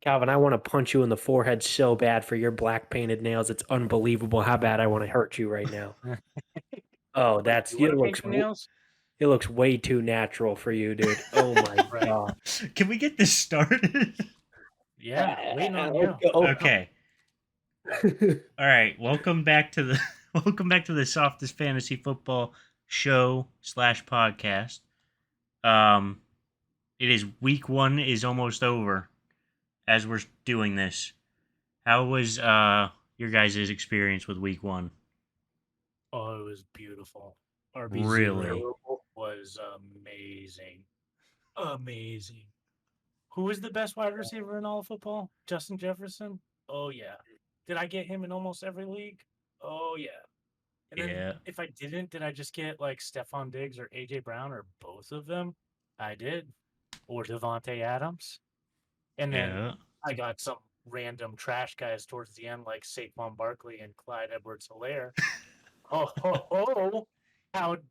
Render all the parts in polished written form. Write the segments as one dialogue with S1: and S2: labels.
S1: Calvin, I want to punch you in the forehead so bad for your black painted nails. It's unbelievable how bad I want to hurt you right now. Oh,
S2: Wait,
S1: that's
S2: you want
S1: it
S2: to paint
S1: looks
S2: your nails?
S1: it looks way too natural for you, dude. Oh my
S2: Right.
S1: god.
S3: Can we get this started?
S2: Yeah, waiting on
S1: Let's
S2: you.
S1: go.
S3: Okay. All right. Welcome back to the welcome back to the softest fantasy football show slash podcast. Um, it is week 1 is almost over as we're doing this. How was your guys' experience with week 1?
S2: Oh, it was beautiful.
S3: Really?
S2: RB0 was amazing. Amazing. Who was the best wide receiver in all of football? Justin Jefferson? Oh, yeah. Did I get him in almost every league? Oh, yeah. And then
S3: Yeah.
S2: if I didn't, did I just get like Stephon Diggs or A.J. Brown or both of them? I did. Or Devontae Adams. And then
S3: Yeah.
S2: I got some random trash guys towards the end, like Saquon Barkley and Clyde Edwards-Helaire. Oh, ho, ho. How'd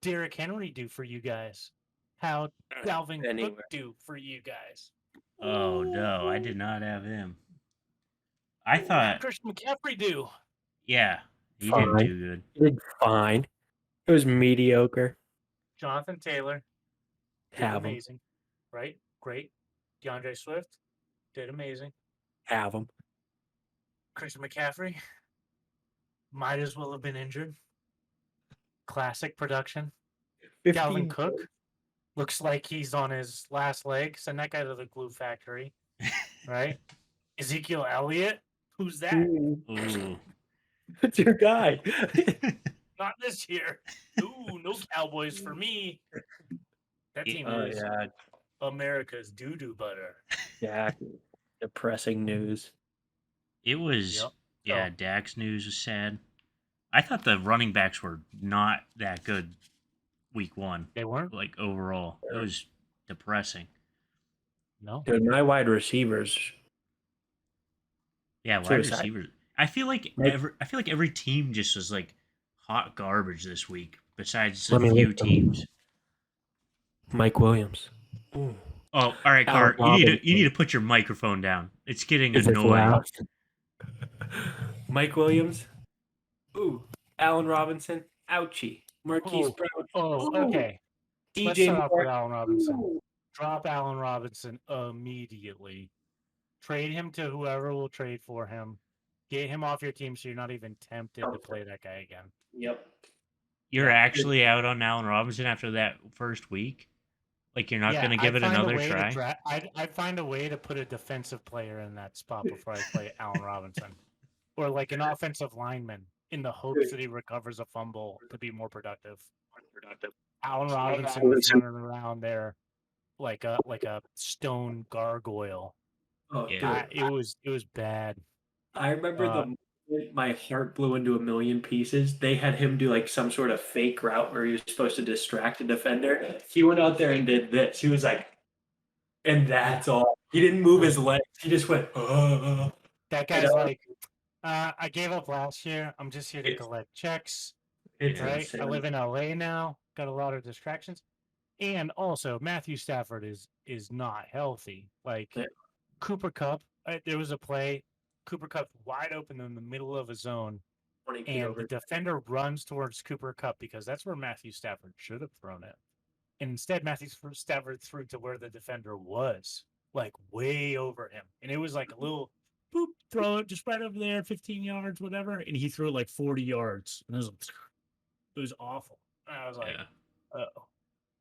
S2: Derrick Henry do for you guys? How'd Dalvin
S1: Anyway,
S2: Cook do for you guys?
S3: Oh no, I did not have him. I
S2: How'd
S3: thought,
S2: Christian McCaffrey do?
S3: yeah, he didn't
S1: fine.
S3: do good.
S1: It did fine. It was mediocre.
S2: Jonathan Taylor did
S1: Have him.
S2: amazing, right? Great. DeAndre Swift did amazing.
S1: Have him.
S2: Christian McCaffrey might as well have been injured. Classic production. Dalvin
S1: 15
S2: Cook looks like he's on his last leg. Send that guy to the glue factory, right? Ezekiel Elliott, who's that?
S3: Ooh.
S1: That's your guy.
S2: Not this year. Ooh, no Cowboys for me. That team is
S1: yeah,
S2: America's doo-doo butter.
S1: Jack. Depressing news.
S3: It was,
S2: Yep.
S3: yeah, Dak's news was sad. I thought the running backs were not that good week 1.
S2: They weren't?
S3: Like, overall. It was depressing.
S2: No.
S1: Dude, my wide receivers.
S3: Yeah, wide
S1: Suicide.
S3: receivers. I feel like every team just was like hot garbage this week, besides a
S1: Let me
S3: few
S1: list them.
S3: teams.
S1: Mike Williams.
S3: Oh, all right,
S1: Allen
S3: Cart. You need
S1: Robinson.
S3: to put your microphone down. It's getting
S1: Is it
S3: annoying.
S1: loud? Mike Williams. Ooh. Allen Robinson. Ouchie. Marquise
S2: Oh,
S1: Brown.
S2: oh,
S1: Ooh.
S2: okay. Let's
S1: DJ
S2: start off with
S1: Moore.
S2: Allen Robinson.
S1: Ooh.
S2: Drop Allen Robinson immediately. Trade him to whoever will trade for him. Get him off your team so you're not even tempted to play that guy again.
S1: Yep.
S3: You're
S2: Yeah.
S3: actually out on Allen Robinson after that first week? Like, you're not going to give it another try?
S2: I'd find a way to put a defensive player in that spot before I play Allen Robinson. Or like an offensive lineman in the hopes that he recovers a fumble to be more productive. Allen Robinson was running around there like a stone gargoyle.
S1: Oh,
S3: Yeah.
S1: dude.
S2: It was bad.
S1: I remember the moment my heart blew into a million pieces. They had him do like some sort of fake route where he was supposed to distract a defender. He went out there and did this. He was like, and that's all. He didn't move his legs. He just went,
S2: That guy's like, I gave up last year. I'm just here to collect checks.
S1: It's
S2: Right?
S1: insane.
S2: I live in LA now. Got a lot of distractions. And also Matthew Stafford is not healthy. Like
S1: Yeah.
S2: Cooper Kupp, there was a play, Cooper Kupp wide open in the middle of a zone, and the defender runs towards Cooper Kupp because that's where Matthew Stafford should have thrown it. And instead, Matthew Stafford threw to where the defender was, like way over him. And it was like a little boop, throw it just right over there, 15 yards, whatever. And he threw it like 40 yards. And it was awful. And I was like,
S3: Yeah.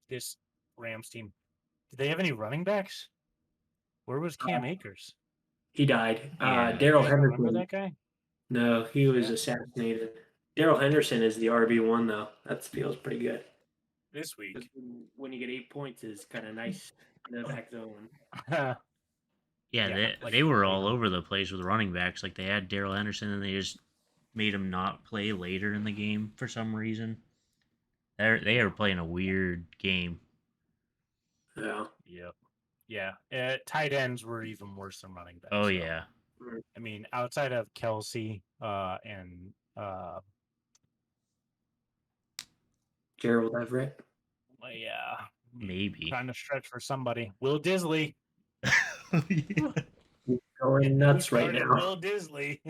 S2: this Rams team, do they have any running backs? Where was Cam Akers?
S1: He died.
S3: Yeah.
S1: Daryl
S2: Remember
S1: Henderson.
S2: that guy?
S1: No, he was assassinated. Daryl Henderson is the RB1 though. That feels pretty good.
S2: This week.
S1: When you get 8 points is kind of nice in the back zone.
S3: Yeah, they were all over the place with running backs. Like, they had Daryl Henderson, and they just made him not play later in the game for some reason. They are playing a weird game.
S1: Yeah.
S2: Yep. Yeah. Tight ends were even worse than running backs.
S3: Oh,
S2: so.
S3: yeah.
S2: I mean, outside of Kelsey and
S1: Gerald Everett.
S2: yeah,
S3: Maybe.
S2: trying to stretch for somebody. Will Disley.
S3: Yeah.
S1: going nuts right now.
S2: Will Disley.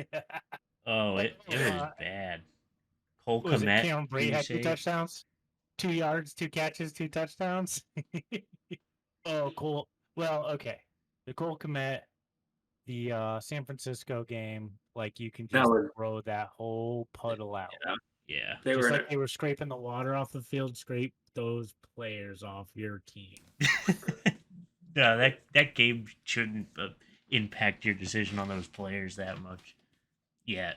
S3: Oh, it was bad. Cole
S2: Was it
S3: Kmet,
S2: Cameron Brate had 2
S3: save.
S2: touchdowns? 2 yards, 2 catches, 2 touchdowns? Oh, cool. Well, okay. The Cole Kmet, the San Francisco game, like you can
S1: That
S2: just
S1: was-
S2: throw that whole puddle out.
S3: Yeah.
S1: They
S2: Just
S1: were
S2: like they were scraping the water off the field, scrape those players off your team.
S3: No, that game shouldn't impact your decision on those players that much yet.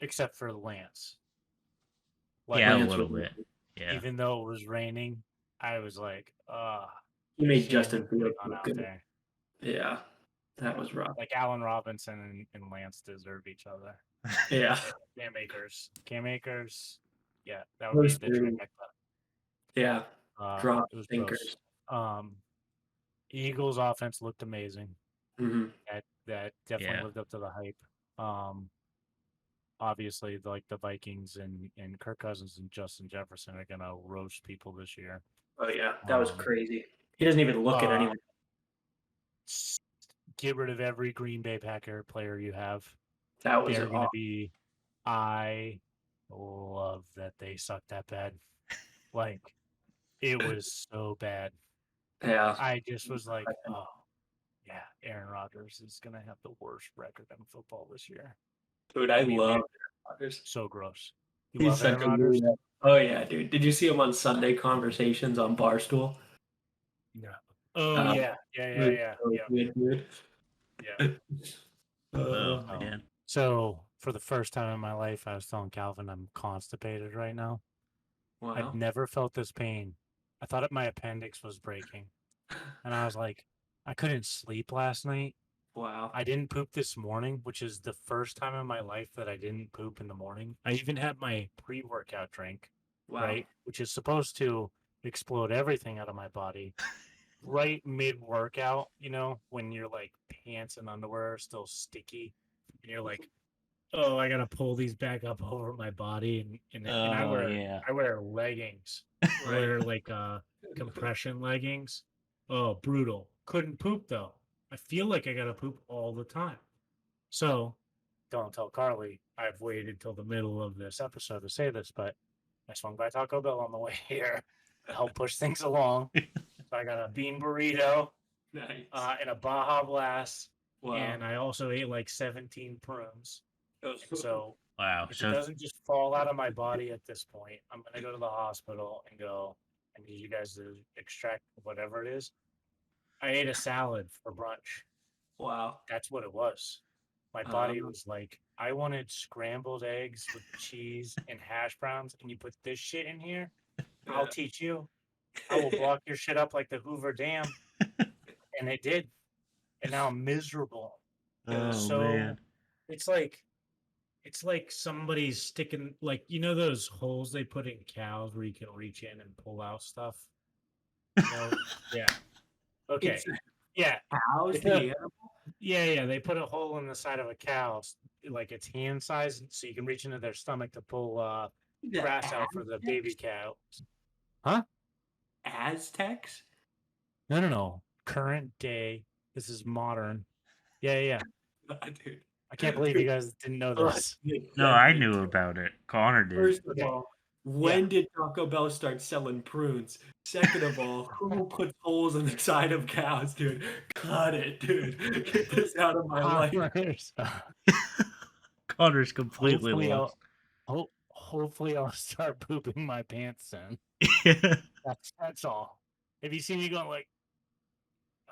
S2: Except for Lance.
S3: Yeah, a
S1: Lance
S3: little
S1: was-
S3: bit. Yeah.
S2: Even though it was raining, I was like,
S1: he made
S2: shame
S1: Justin
S2: we
S1: Fields
S2: put on
S1: look
S2: out
S1: good.
S2: there.
S1: Yeah, that was rough.
S2: Like Allen Robinson and Lance deserve each other.
S1: Yeah,
S2: Cam Akers. Yeah, that would be
S1: Those
S2: the
S1: two.
S2: trifecta.
S1: yeah. Drop
S2: It was
S1: thinkers.
S2: gross. Eagles offense looked amazing.
S1: hmm
S2: That definitely
S3: Yeah.
S2: lived up to the hype. Obviously, like the Vikings and Kirk Cousins and Justin Jefferson are gonna roast people this year.
S1: Oh yeah, that was
S2: Um,
S1: crazy. He doesn't even look at anyone.
S2: Get rid of every Green Bay Packer player you have.
S1: That was
S2: They're gonna
S1: awful.
S2: be. I love that they suck that bad. Like, it was so bad.
S1: Yeah,
S2: I just was like, oh, yeah, Aaron Rodgers is gonna have the worst record in football this year.
S1: dude, I
S2: mean,
S1: love
S2: man,
S1: Aaron Rodgers.
S2: So gross. You
S1: He's
S2: love
S1: such
S2: Aaron
S1: a
S2: Rodgers?
S1: weirdo. Oh yeah, dude. Did you see him on Sunday Conversations on Barstool?
S2: Yeah. Oh
S1: Um,
S2: yeah.
S1: So good, dude.
S2: Yeah.
S3: Oh,
S2: Oh.
S3: man.
S2: So for the first time in my life, I was telling Calvin I'm constipated right now.
S1: Wow.
S2: I've never felt this pain. I thought my appendix was breaking, and I was like, I couldn't sleep last night.
S1: Wow.
S2: I didn't poop this morning, which is the first time in my life that I didn't poop in the morning. I even had my pre-workout drink,
S1: Wow.
S2: right, which is supposed to explode everything out of my body. Right mid-workout, you know, when your like pants and underwear are still sticky, and you're like, oh, I gotta pull these back up over my body, and I
S3: Oh,
S2: wear
S3: yeah.
S2: I wear leggings. I wear like compression leggings. Oh, brutal. Couldn't poop though. I feel like I gotta poop all the time. So don't tell Carly I've waited till the middle of this episode to say this, but I swung by Taco Bell on the way here to help push things along. So I got a bean burrito
S1: Nice.
S2: and a Baja Blast,
S1: Wow.
S2: and I also ate like 17 prunes. So
S3: Wow.
S2: if it
S3: So
S2: doesn't just fall out of my body at this point, I'm gonna go to the hospital and go, I need you guys to extract whatever it is. I ate a salad for brunch.
S1: Wow.
S2: That's what it was. My body
S1: Um,
S2: was like, I wanted scrambled eggs with cheese and hash browns, and you put this shit in here. I'll teach you. I will block your shit up like the Hoover Dam. And it did. And now I'm miserable.
S3: oh,
S2: So
S3: man.
S2: it's like somebody's sticking, like, you know those holes they put in cows where you can reach in and pull out stuff? You know? Yeah. Okay.
S1: It's
S2: Yeah.
S1: cows,
S2: Yeah.
S1: the animal?
S2: Yeah. They put a hole in the side of a cow, like it's hand size, so you can reach into their stomach to pull
S1: The
S2: grass out for the baby
S1: Aztecs?
S2: cow.
S1: Aztecs?
S2: No. Current day. This is modern. Yeah.
S1: Dude.
S2: I can't believe you guys didn't know this.
S3: No, I knew about it. Connor did.
S1: First of
S2: Okay.
S1: all, when did Taco Bell start selling prunes? Second of all, who puts holes in the side of cows, dude? Cut it, dude. Get this out of my life.
S3: Connor's completely
S2: Hopefully
S3: lost.
S2: Hopefully I'll start pooping my pants soon. That's all. If you see me going like,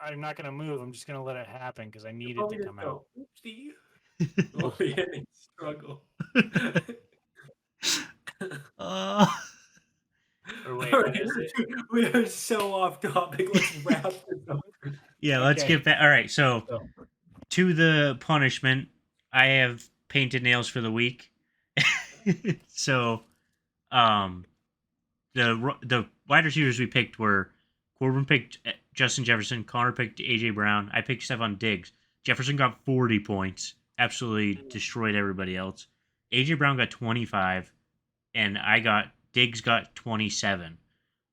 S2: I'm not gonna move. I'm just gonna let it happen because I need it to come out.
S1: Oopsie. Oh, yeah, struggle.
S3: Oh.
S2: Or wait,
S1: All
S2: what
S1: right,
S2: is it?
S1: we are so off topic. Let's wrap this up.
S3: Yeah, let's
S2: Okay.
S3: get back. All right, so
S2: So,
S3: to the punishment, I have painted nails for the week. So, the wide receivers we picked were Corbin picked Justin Jefferson, Connor picked AJ Brown, I picked Stephon Diggs. Jefferson got 40 points, absolutely destroyed everybody else. AJ Brown got 25, and Diggs got 27.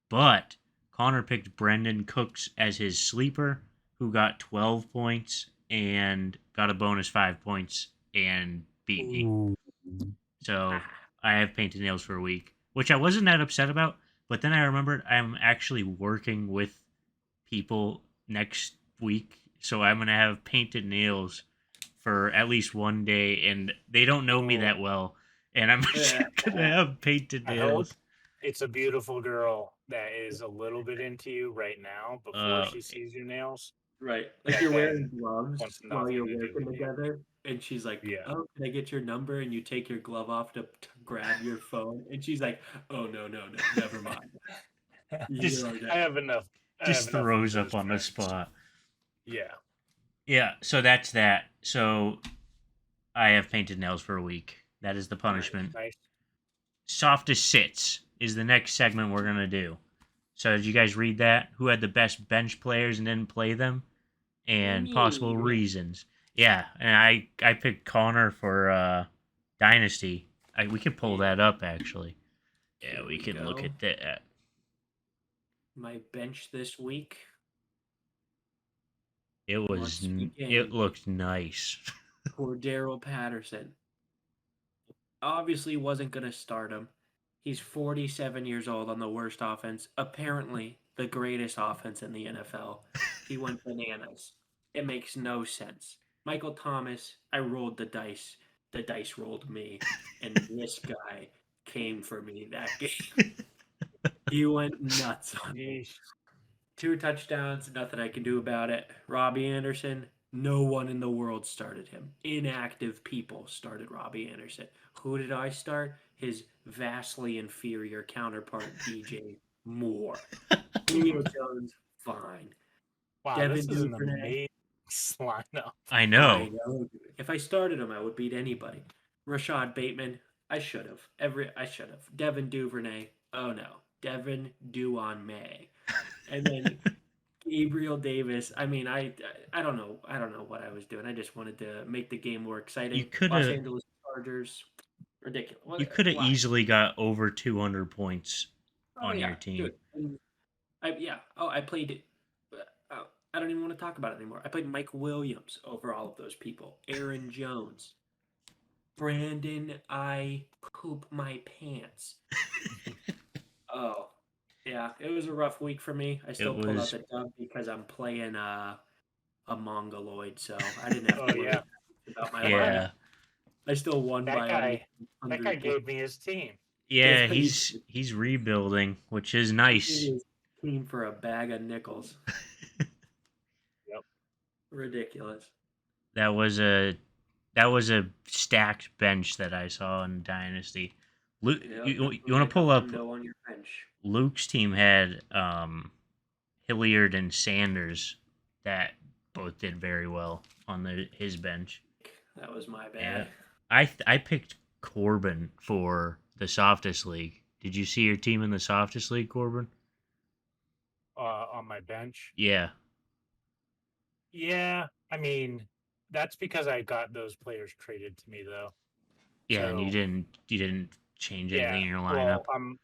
S3: But Connor picked Brendan Cooks as his sleeper, who got 12 points, and got a bonus 5 points and beat me.
S2: Ooh.
S3: So I have painted nails for a week, which I wasn't that upset about. But then I remembered I'm actually working with people next week, so I'm gonna have painted nails for at least one day, and they don't know me that well, and I'm just gonna have painted
S2: I
S3: nails.
S2: hope it's a beautiful girl that is a little bit into you right now before she sees your nails.
S1: Right. Like
S2: And
S1: you're
S2: then
S1: wearing gloves
S2: wants
S1: while
S2: nothing
S1: you're
S2: to do
S1: working
S2: with you.
S1: together, and she's like,
S2: Yeah.
S1: "Oh, can I get your number?" And you take your glove off to grab your phone, and she's like, "Oh no, never mind."
S3: Just-
S1: You're okay.
S2: I have enough.
S3: Just throws
S2: of
S3: up
S2: those
S3: on the
S2: friends.
S3: spot.
S2: Yeah.
S3: Yeah, so that's that. So I have painted nails for a week. That is the punishment.
S2: Nice.
S3: Softest sits is the next segment we're gonna do. So did you guys read that? Who had the best bench players and didn't play them, and possible
S1: Me.
S3: reasons? Yeah, and I picked Connor for Dynasty. We could pull that up actually. Yeah,
S1: Here
S3: we can look
S1: go.
S3: at that.
S1: My bench this week.
S3: It was. It looked nice.
S1: Cordero Patterson. Obviously wasn't going to start him. He's 47 years old on the worst offense. Apparently, the greatest offense in the NFL. He went bananas. It makes no sense. Michael Thomas, I rolled the dice. The dice rolled me. And this guy came for me that game. He went nuts on me. 2 touchdowns, nothing I can do about it. Robbie Anderson, no one in the world started him. Inactive people started Robbie Anderson. Who did I start? His vastly inferior counterpart, DJ Moore. Julio Jones, fine.
S2: Wow,
S1: Devin
S2: this is an
S1: Duvernay.
S2: amazing lineup.
S3: I know.
S1: Dude. If I started him, I would beat anybody. Rashad Bateman, I should have. I should have. Devin Duvernay, oh no. Devin Duon May. And then Gabriel Davis. I mean, I don't know. I don't know what I was doing. I just wanted to make the game more exciting.
S3: You could
S1: Los
S3: have.
S1: Angeles Chargers, ridiculous.
S3: You could have
S1: Why?
S3: easily got over 200 points
S1: Oh,
S3: on
S1: yeah,
S3: your team.
S1: dude. And I played. I don't even want to talk about it anymore. I played Mike Williams over all of those people. Aaron Jones, Brandon. I poop my pants. Oh. Yeah, it was a rough week for me. I still pulled out the dub because I'm playing a Mongoloid, so I didn't have to worry about my life. I still won by
S2: that guy gave me his team.
S3: Yeah, he's rebuilding, which is nice.
S1: His team for a bag of nickels.
S2: Yep.
S1: Ridiculous.
S3: That was a stacked bench that I saw in Dynasty. Luke, you want to pull up?
S1: On your bench.
S3: Luke's team had Hilliard and Sanders that both did very well on his bench.
S1: That was my bad.
S3: Yeah. I picked Corbin for the softest league. Did you see your team in the softest league, Corbin?
S2: On my bench?
S3: Yeah.
S2: Yeah, I mean, that's because I got those players traded to me though.
S3: Yeah, so, and you didn't change anything in your lineup.
S2: Well,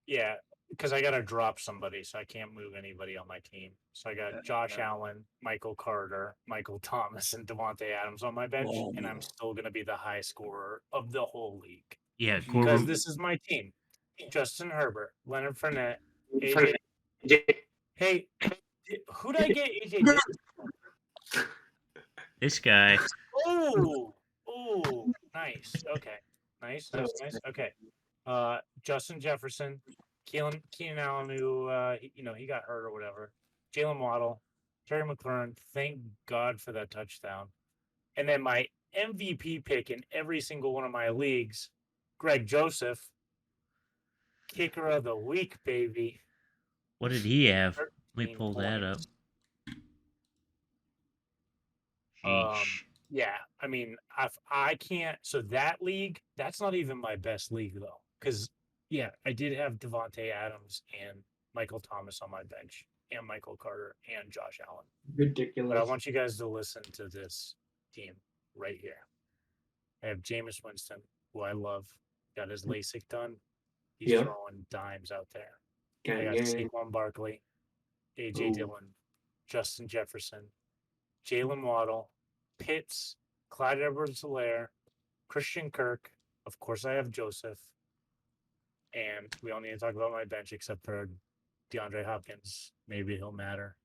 S2: yeah, because I got to drop somebody, so I can't move anybody on my team. So I got Josh Allen, Michael Carter, Michael Thomas, and Davante Adams on my bench, and I'm still going to be the high scorer of the whole league.
S3: Yeah,
S2: because this is my team. Justin Herbert, Leonard Fournette, AJ. Hey, who did I get AJ?
S3: This guy.
S2: Oh, nice. Okay, nice. Okay. Justin Jefferson, Keenan Allen, who he got hurt or whatever. Jalen Waddle, Terry McLaurin. Thank God for that touchdown. And then my MVP pick in every single one of my leagues, Greg Joseph, kicker of the week, baby.
S3: What did he have? Let me pull that up.
S2: Yeah, I mean, I can't. So that league, that's not even my best league though, because yeah, I did have Davante Adams and Michael Thomas on my bench, and Michael Carter and Josh Allen.
S1: Ridiculous.
S2: But I want you guys to listen to this team right here. I have Jameis Winston, who I love, got his LASIK done. He's throwing dimes out there. I got Saquon Barkley, AJ Dillon, Justin Jefferson, Jalen Waddle, Pitts, Clyde Edwards-Helaire, Christian Kirk. Of course, I have Joseph. And we don't need to talk about my bench except for DeAndre Hopkins. Maybe he'll matter.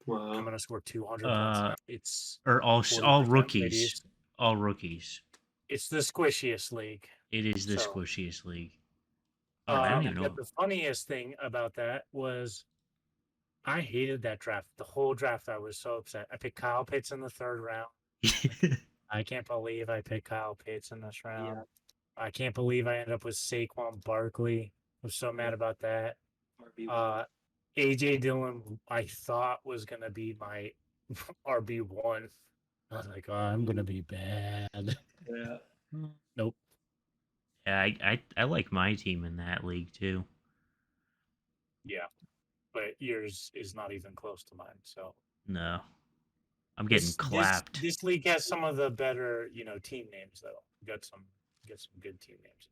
S2: I'm
S1: Wow.
S2: going to score 200 points. It's
S3: Or all
S2: 40%
S3: rookies.
S2: ladies.
S3: All rookies.
S2: It's the squishiest league.
S3: It is the
S2: So,
S3: squishiest league. I don't even know.
S2: But the funniest thing about that was I hated that draft. The whole draft, I was so upset. I picked Kyle Pitts in the 3rd round. I can't believe I picked Kyle Pitts in this round.
S1: Yeah.
S2: I can't believe I ended up with Saquon Barkley. I was so mad about that. AJ Dillon, I thought was going to be my RB1. I was like, oh, I'm going to be bad.
S1: Yeah.
S2: Nope.
S3: Yeah, I like my team in that league too.
S2: Yeah. But yours is not even close to mine. So
S3: No. I'm getting clapped.
S2: This league has some of the better, team names though. Got some good team names.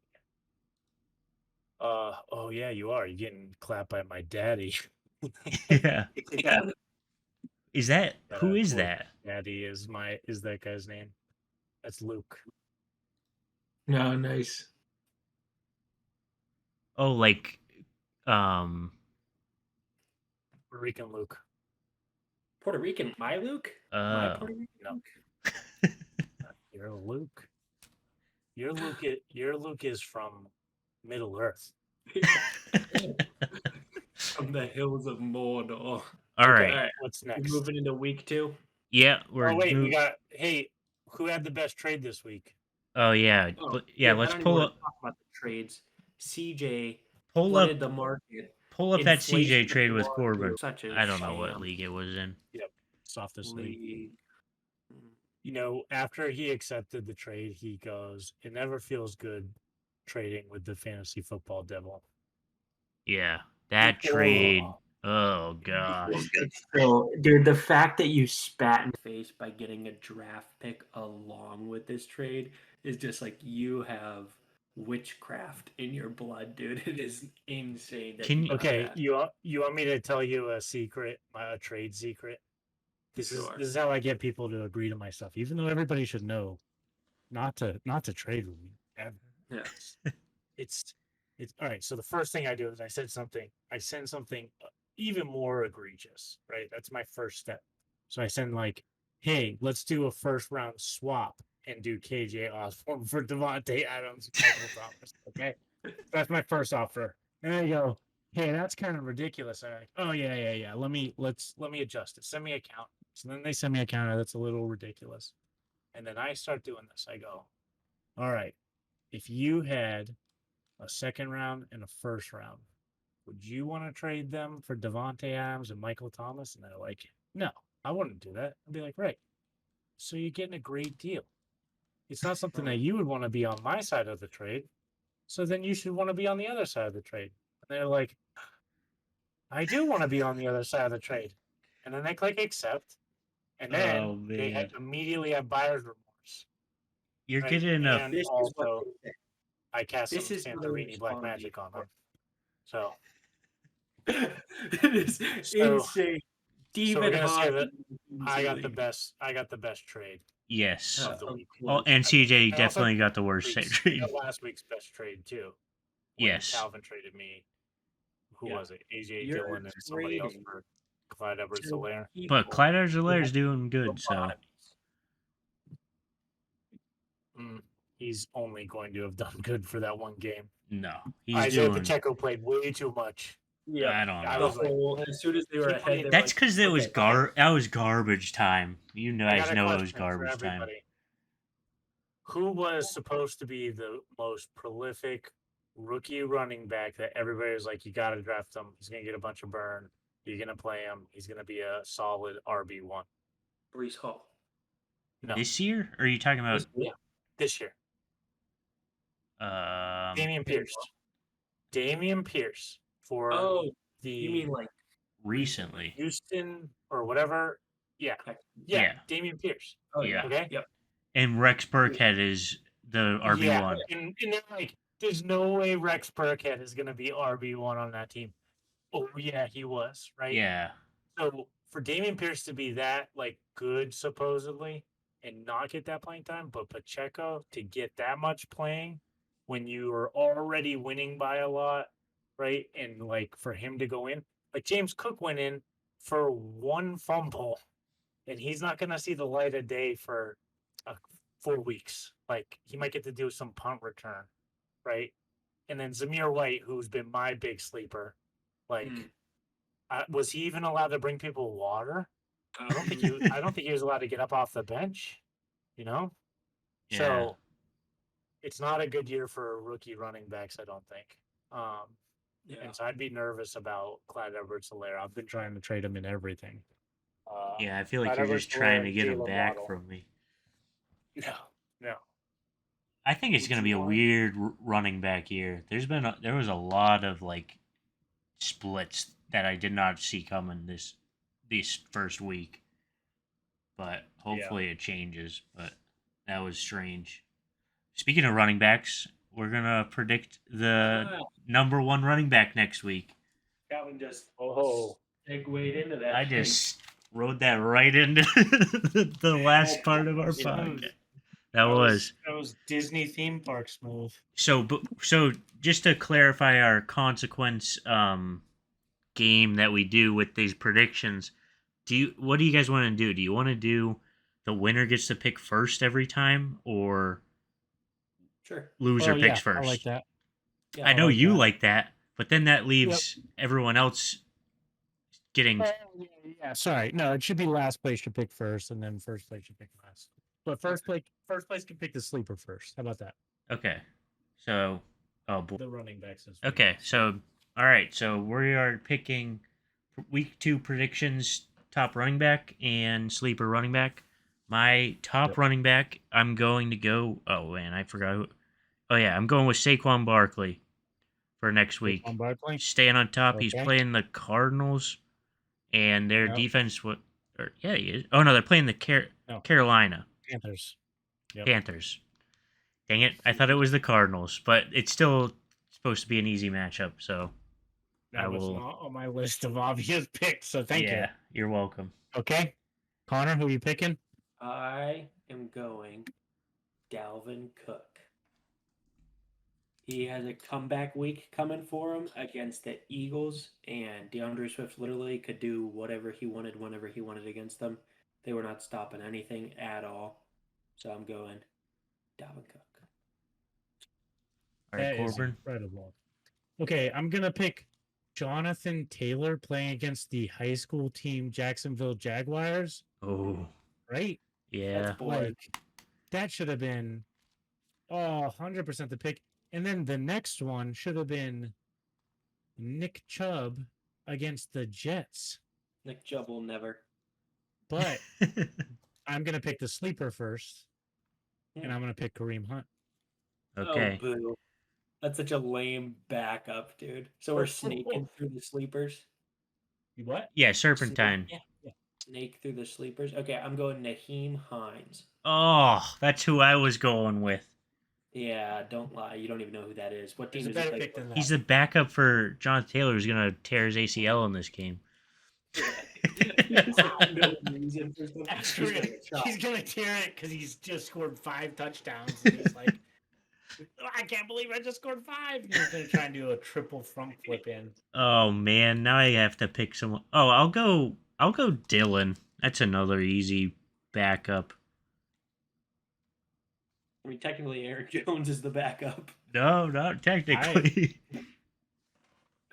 S2: Oh yeah, you are. You're getting clapped by my daddy.
S3: Yeah.
S1: Yeah.
S3: Is that who is that?
S2: Daddy is that guy's name? That's Luke.
S1: No, nice.
S3: Oh, like
S2: Puerto Rican Luke.
S1: Puerto Rican, my Luke? My Puerto Rican
S2: no.
S1: Luke?
S2: You're Luke. Your Luke is from Middle Earth.
S1: From the hills of Mordor.
S3: All right.
S2: What's
S1: We're
S2: next?
S1: moving into week 2.
S3: Yeah, we're
S2: we got who had the best trade this week?
S3: Oh yeah. Let's pull up
S1: talk about the trades. CJ
S3: pull up
S1: the market.
S3: Pull up that
S1: Inflation
S3: CJ trade with
S1: of
S3: Corbin.
S1: such a
S3: I don't know what
S1: sham.
S3: league it was in.
S2: Yep. Softest league. After he accepted the trade, he goes, "It never feels good trading with the fantasy football devil."
S3: Yeah, that trade. Oh gosh.
S1: So, dude, the fact that you spat in the face by getting a draft pick along with this trade is just like you have witchcraft in your blood, dude. It is insane. That
S2: you want me to tell you a secret, a trade secret? This is how I get people to agree to my stuff, even though everybody should know not to trade with me ever.
S1: Yeah.
S2: It's all right. So the first thing I do is I send something even more egregious, right? That's my first step. So I send hey, let's do a first round swap and do KJ Osborne for Devontae Adams and Michael Thomas. Okay. That's my first offer. And I go, hey, that's kind of ridiculous. I'm like, oh yeah. Let me adjust it. Send me a counter. So then they send me a counter that's a little ridiculous. And then I start doing this. I go, all right, if you had a second round and a first round, would you want to trade them for Devontae Adams and Michael Thomas? And they're like, no, I wouldn't do that. I'd be like, right. So you're getting a great deal. It's not something that you would want to be on my side of the trade. So then you should want to be on the other side of the trade. And they're like, I do want to be on the other side of the trade. And then they click accept. And then they immediately have buyer's remorse.
S3: You're getting enough.
S2: And also, I cast some Santorini Black Magic on them. So
S1: it is insane. Steven
S2: I got the best trade.
S3: Yes.
S2: Of the week.
S3: Oh, and CJ definitely got the worst trade.
S2: Last week's best trade too.
S3: Yes.
S2: Calvin traded me. Who was it? AJ Dillon and somebody else for Clyde Edwards-Helaire.
S3: But Clyde Edwards-Helaire is doing good, so
S2: he's only going to have done good for that one game.
S3: No, he's
S2: Isaiah Pacheco played way too much.
S3: Yeah, I don't know.
S2: I was like,
S1: as soon as they were ahead,
S3: that's because it was that was garbage time. You guys know it was garbage time.
S2: Who was supposed to be the most prolific rookie running back that everybody was like, you got to draft him. He's going to get a bunch of burn. You're going to play him. He's going to be a solid RB1.
S1: Breece Hall.
S2: No.
S3: This year? Or are you talking about?
S2: This year. Dameon Pierce. Dameon Pierce for
S1: you mean like
S3: recently?
S2: Houston or whatever. Yeah. Dameon Pierce.
S3: Oh yeah.
S2: Okay.
S1: Yep.
S3: And Rex Burkhead is the RB1.
S2: Yeah. And there's no way Rex Burkhead is going to be RB1 on that team. Oh yeah, he was, right?
S3: Yeah.
S2: So for Damian Pierce to be that like good supposedly and not get that playing time, but Pacheco to get that much playing when you are already winning by a lot, right? And like for him to go in, like James Cook went in for one fumble, and he's not going to see the light of day for 4 weeks. Like he might get to do some punt return, right? And then Zamir White, who's been my big sleeper, like. Was he even allowed to bring people water? I don't think he was allowed to get up off the bench. You know,
S3: Yeah.
S2: so it's not a good year for rookie running backs. I don't think. And so I'd be nervous about Clyde Edwards-Helaire. I've been trying to trade him in everything.
S3: Yeah, I feel like
S2: Clyde
S3: you're just trying
S2: Edwards-Helaire
S3: to
S2: and
S3: get him
S2: Jalen
S3: back
S2: Waddle.
S3: from me.
S2: No.
S3: I think it's
S1: Would
S3: going to
S1: you
S3: be a
S1: want-
S3: weird running back year. There was a lot of like splits that I did not see coming this first week, but hopefully it changes. But that was strange. Speaking of running backs, we're gonna predict the number one running back next week.
S1: Calvin just
S2: Oh,
S1: segued into that.
S3: I just rode that right into the last part of our podcast. That was
S2: Disney theme park smooth.
S3: so just to clarify our consequence game that we do with these predictions, what do you guys want to do? Do you want to do the winner gets to pick first every time, or
S1: Sure.
S3: loser picks first?
S2: I like that.
S1: Yeah,
S3: I know
S2: like
S3: you
S2: that.
S3: like that, but then that leaves everyone else getting.
S2: Yeah, sorry. No, it should be last place should pick first, and then first place should pick last. But first place can pick the sleeper first. How about that?
S3: Okay, so boy.
S2: The running backs.
S3: Okay, so all right, so we are picking week 2 predictions: top running back and sleeper running back. My top running back, I'm going to go. Oh man, I forgot. Oh yeah, I'm going with Saquon Barkley for next week.
S2: Saquon Barkley?
S3: Staying on top. He's
S2: Okay.
S3: playing the Cardinals, and their
S2: Yep.
S3: defense. He is. Oh no, they're playing the Carolina
S2: Panthers. Yep.
S3: Panthers. Dang it! I thought it was the Cardinals, but it's still supposed to be an easy matchup. So
S2: That was not on my list of obvious picks, so thank you.
S3: Yeah, you're welcome.
S2: Okay. Connor, who are you picking?
S1: I am going Dalvin Cook. He has a comeback week coming for him against the Eagles, and DeAndre Swift literally could do whatever he wanted whenever he wanted against them. They were not stopping anything at all. So I'm going Dalvin Cook.
S3: All right,
S2: That is
S3: Corbin.
S2: incredible. Okay, I'm gonna pick Jonathan Taylor playing against the high school team Jacksonville Jaguars.
S3: Oh,
S2: Right?
S3: yeah.
S1: That's boring.
S2: Like that should have been 100% the pick. And then the next one should have been Nick Chubb against the Jets.
S1: Nick Chubb will never.
S2: But I'm gonna pick the sleeper first, and I'm gonna pick Kareem Hunt.
S3: Okay.
S1: Oh, boo. That's such a lame backup, dude. So we're sneaking through the sleepers.
S2: You what?
S3: Yeah, Serpentine.
S1: Snake through the sleepers. Okay, I'm going Naheem Hines.
S3: Oh, that's who I was going with.
S1: Yeah, don't lie. You don't even know who that is. What team
S2: There's a
S1: does he
S2: better
S1: play
S2: pick
S1: for?
S2: than that.
S3: He's the backup for Jonathan Taylor, who's gonna tear his ACL in this game.
S1: No reason for something.
S2: He's gonna tear it because he's just scored 5 touchdowns. And he's like, I can't believe I just scored 5. And he's gonna try and do a triple front flip in.
S3: Oh man, now I have to pick someone. Oh, I'll go Dylan. That's another easy backup.
S1: I mean, technically, Aaron Jones is the backup.
S3: No, not technically.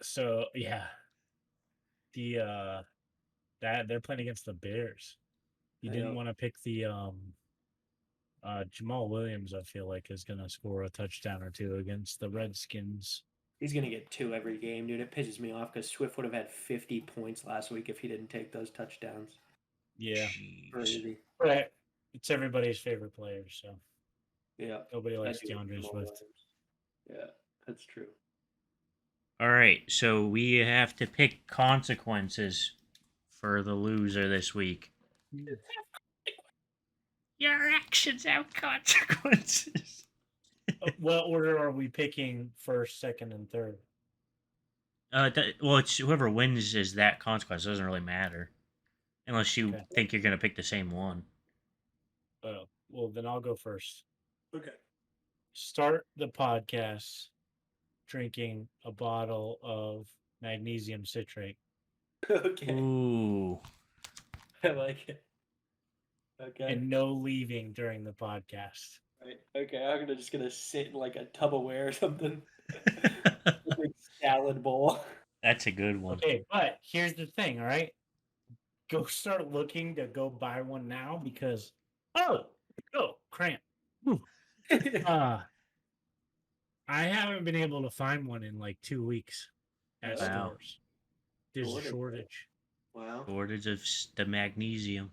S2: So yeah, that they're playing against the Bears. You
S1: I
S2: didn't
S1: know.
S2: want to pick the Jamal Williams. I feel like is gonna score a touchdown or 2 against the Redskins.
S1: He's going to get 2 every game, dude. It pisses me off because Swift would have had 50 points last week if he didn't take those touchdowns.
S2: Yeah,
S3: Jeez.
S1: Crazy.
S2: but it's everybody's favorite player, so
S1: Yeah.
S2: nobody
S1: I
S2: likes
S1: do like
S2: DeAndre
S1: Jamal
S2: Swift.
S1: Williams. Yeah, that's true.
S3: All right, so we have to pick consequences for the loser this week. Your actions have consequences.
S2: What order are we picking first, second, and third?
S3: Well, it's whoever wins is that consequence. It doesn't really matter. Unless you
S2: Okay.
S3: think you're gonna pick the same one.
S2: Oh, well, then I'll go first.
S1: Okay.
S2: Start the podcast drinking a bottle of magnesium citrate
S1: Okay.
S3: Ooh.
S1: I like it. Okay.
S2: and no leaving during the podcast.
S1: Right. Okay. I'm just gonna sit in like a Tupperware or something. A big salad bowl.
S3: That's a good one.
S2: Okay, but here's the thing, all right? Go start looking to go buy one now because cramp. I haven't been able to find one in like 2 weeks at
S3: Wow.
S2: stores. There's a shortage.
S1: Wow.
S3: Shortage of the magnesium.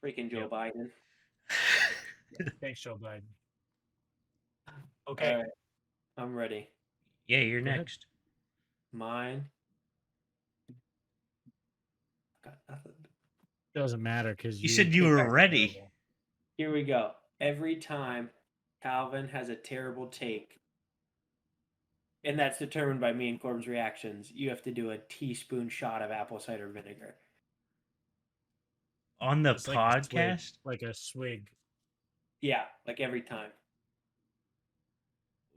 S1: Freaking Joe
S2: Yep.
S1: Biden.
S2: Thanks, Joe Biden. Okay.
S1: All right. I'm ready.
S3: Yeah, you're
S2: Go ahead.
S3: next.
S1: Mine. Got nothing.
S2: Doesn't matter because
S3: You said you were ready.
S1: Here we go. Every time Calvin has a terrible take, and that's determined by me and Corbin's reactions, you have to do a teaspoon shot of apple cider vinegar.
S3: On the
S2: It's like a swig,
S3: podcast?
S2: like a swig.
S1: Yeah, like every time.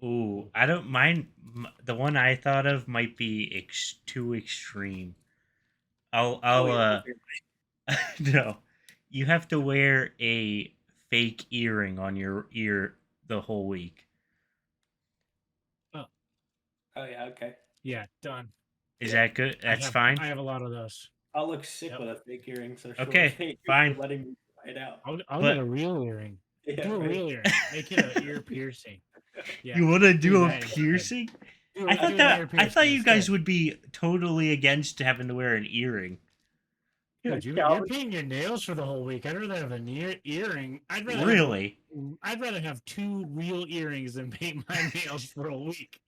S3: Ooh, I don't mind. The one I thought of might be too extreme. I'll no. You have to wear a fake earring on your ear the whole week.
S1: Oh yeah, okay.
S2: Yeah, done.
S3: Is that good? That's fine.
S2: I have a lot of those.
S1: I'll look sick
S2: Yep.
S1: with a fake earring, so sure.
S3: Okay,
S1: Thank you
S3: fine.
S1: for letting me try it out.
S2: I'll
S3: But-
S2: get a real earring.
S1: Yeah,
S2: Do a
S1: right.
S2: real earring. Make it an ear piercing. Yeah.
S3: You want to do
S2: do
S3: a
S2: that instead.
S3: piercing?
S2: Do
S3: I
S2: do
S3: thought
S2: an
S3: that
S2: ear
S3: I thought
S2: piercing
S3: you guys
S2: instead.
S3: would be totally against having to wear an earring.
S2: Dude, you're
S1: Calvin-
S2: painting your nails for the whole week. I'd rather have an earring.
S3: Really?
S2: I'd rather have 2 real earrings than paint my nails for a week.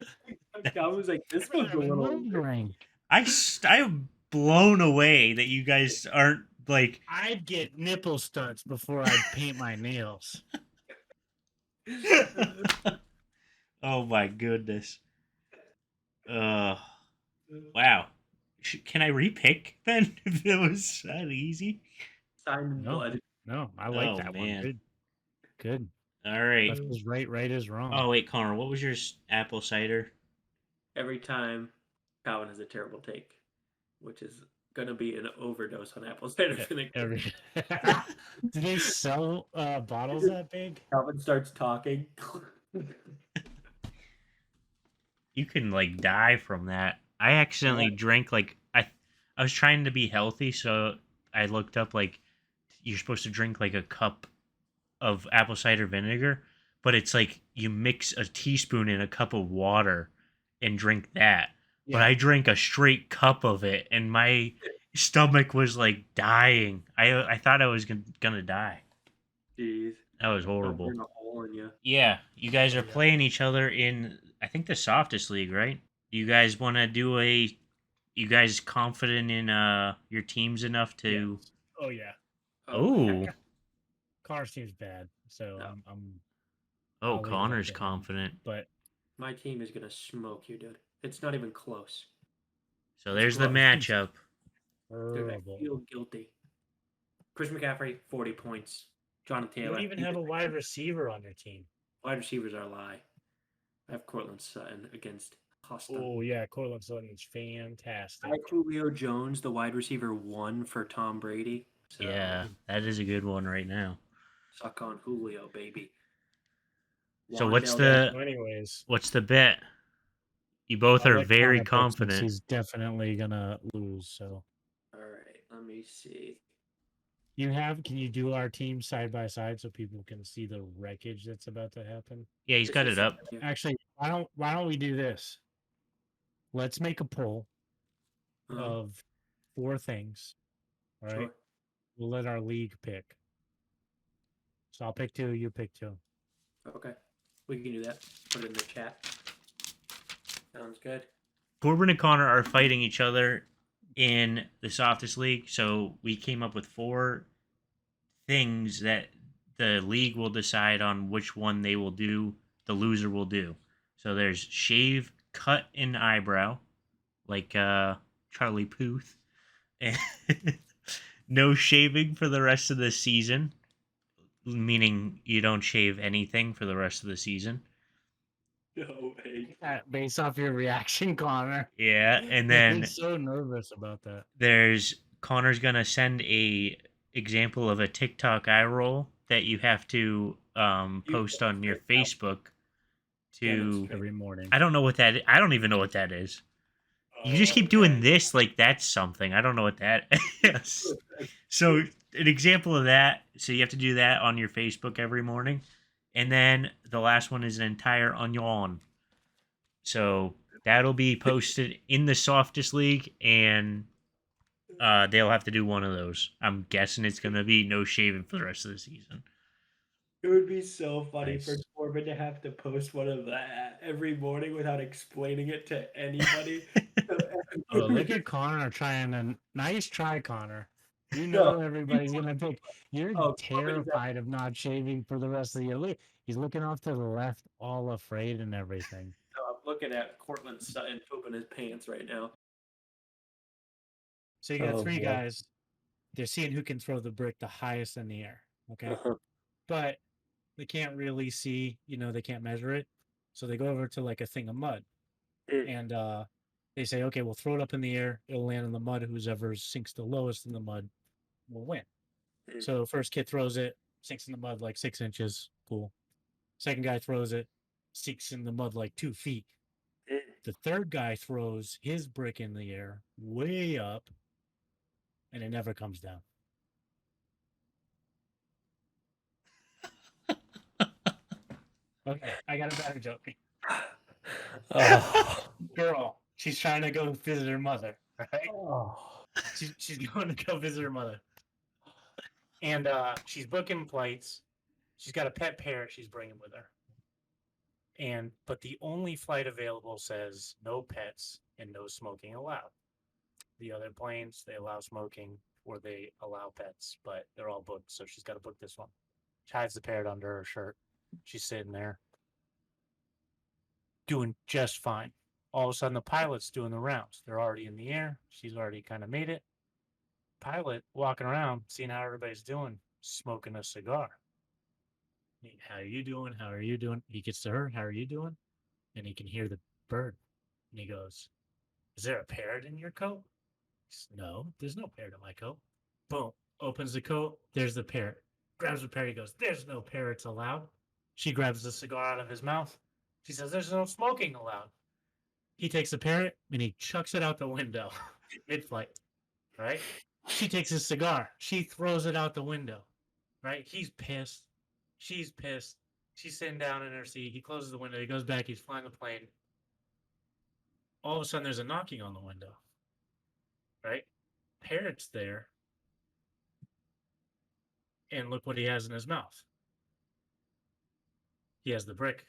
S1: I was like, this
S2: I'd
S1: was
S2: rather
S1: a
S2: have a
S1: little.
S2: real earring.
S3: I'm blown away that you guys aren't like.
S2: I'd get nipple studs before I'd paint my nails.
S3: Oh my goodness. Wow. Can I repick then if it was that easy?
S1: Signed in
S2: No.
S1: blood.
S2: No, I like
S3: Oh,
S2: that
S3: man.
S2: one. Good. Good.
S3: All right.
S2: Left is right, right is wrong.
S3: Oh wait, Connor, what was your apple cider?
S1: Every time Calvin has a terrible take, which is gonna be an overdose on apple cider vinegar.
S2: Do they sell bottles that big?
S1: Calvin starts talking.
S3: You can like die from that. I accidentally drank like I was trying to be healthy, so I looked up like you're supposed to drink like a cup of apple cider vinegar, but it's like you mix a teaspoon in a cup of water and drink that. But I drank a straight cup of it, and my stomach was like dying. I thought I was gonna die.
S1: Jeez.
S3: That was horrible.
S1: Burn a hole in you.
S3: Yeah, you guys are playing each other in, I think, the softest league, right? Do you guys want to do a? You guys confident in your teams enough to?
S2: Yes. Oh yeah.
S3: Oh,
S2: Connor seems bad, so
S1: No.
S2: I'm
S3: oh,
S2: I'll leave it up
S3: Connor's
S2: to him.
S3: confident.
S2: but
S1: My team is gonna smoke you, dude. It's not even close.
S3: So there's the
S1: gross.
S3: matchup.
S1: Dude, I
S2: horrible.
S1: feel guilty. Chris McCaffrey, 40 points. Jonathan
S2: You
S1: Taylor.
S2: don't even have a wide receiver on your team.
S1: Wide receivers are a lie. I have Cortland Sutton against Houston.
S2: Oh yeah, Cortland Sutton is fantastic.
S1: I have Julio Jones, the wide receiver 1 for Tom Brady. So
S3: Yeah, that is a good one right now.
S1: suck on Julio, baby.
S3: So what's
S1: Wandale
S2: So anyways,
S3: what's the bet? You both
S2: I'll
S3: are
S2: let
S3: very
S2: Connor pick since
S3: confident.
S2: He's definitely gonna lose. So
S1: All right, let me see.
S2: can you do our team side by side so people can see the wreckage that's about to happen?
S3: Yeah, he's got it up.
S2: Actually, why don't we do this? Let's make a poll of 4 things. All right.
S1: Sure.
S2: We'll let our league pick. So I'll pick 2, you pick 2.
S1: Okay, we can do that. Put it in the chat. Sounds good.
S3: Corbin and Connor are fighting each other in the softest league, so we came up with 4 things that the league will decide on which one they will do, the loser will do. So there's shave, cut an eyebrow, like Charlie Puth, and no shaving for the rest of the season, meaning you don't shave anything for the rest of the season.
S1: No way.
S2: Based off your reaction, Connor.
S3: Yeah, and then
S2: He's so nervous about that.
S3: there's Connor's gonna send a example of a TikTok eye roll that you have to post on your Facebook to
S2: Every morning.
S3: I don't know what that I don't even know what that is. You just keep doing this like that's something. I don't know what that is. So an example of that, so you have to do that on your Facebook every morning. And then the last one is an entire onion. So that'll be posted in the Softest League, and they'll have to do one of those. I'm guessing it's going to be no shaving for the rest of the season.
S1: It would be so funny
S2: Nice.
S1: for Corbin to have to post one of that every morning without explaining it to anybody.
S2: Oh, look at Connor trying to. Nice try, Connor. You know everybody's gonna pick. You're
S1: Oh,
S2: terrified of not shaving for the rest of the year. Look, he's looking off to the left, all afraid and everything.
S1: I'm looking at Cortland Sutton pooping his pants right now.
S2: So you got
S1: Oh,
S2: three
S1: boy.
S2: guys. They're seeing who can throw the brick the highest in the air. Okay, but they can't really see. They can't measure it. So they go over to like a thing of mud, and they say, okay, we'll throw it up in the air. It'll land in the mud. Whoever sinks the lowest in the mud will win. So first kid throws it, sinks in the mud like 6 inches. Cool. Second guy throws it, sinks in the mud like 2 feet. The third guy throws his brick in the air way up, and it never comes down. Okay, I got a better joke. Girl, she's trying to go visit her mother, right? She's going to go visit her mother. And she's booking flights. She's got a pet parrot she's bringing with her. But the only flight available says no pets and no smoking allowed. The other planes, they allow smoking or they allow pets, but they're all booked. So she's got to book this one. She hides the parrot under her shirt. She's sitting there doing just fine. All of a sudden, the pilot's doing the rounds. They're already in the air. She's already kind of made it. Pilot walking around, seeing how everybody's doing, smoking a cigar. How are you doing? How are you doing? He gets to her. How are you doing? And he can hear the bird. And he goes, is there a parrot in your coat? Says, no, there's no parrot in my coat. Boom. Opens the coat. There's the parrot. Grabs the parrot. He goes, there's no parrots allowed. She grabs the cigar out of his mouth. She says, there's no smoking allowed. He takes the parrot and he chucks it out the window mid-flight. Right? She takes his cigar. She throws it out the window. Right? He's pissed. She's pissed. She's sitting down in her seat. He closes the window. He goes back. He's flying the plane. All of a sudden, there's a knocking on the window. Right? Parrot's there. And look what he has in his mouth. He has the brick.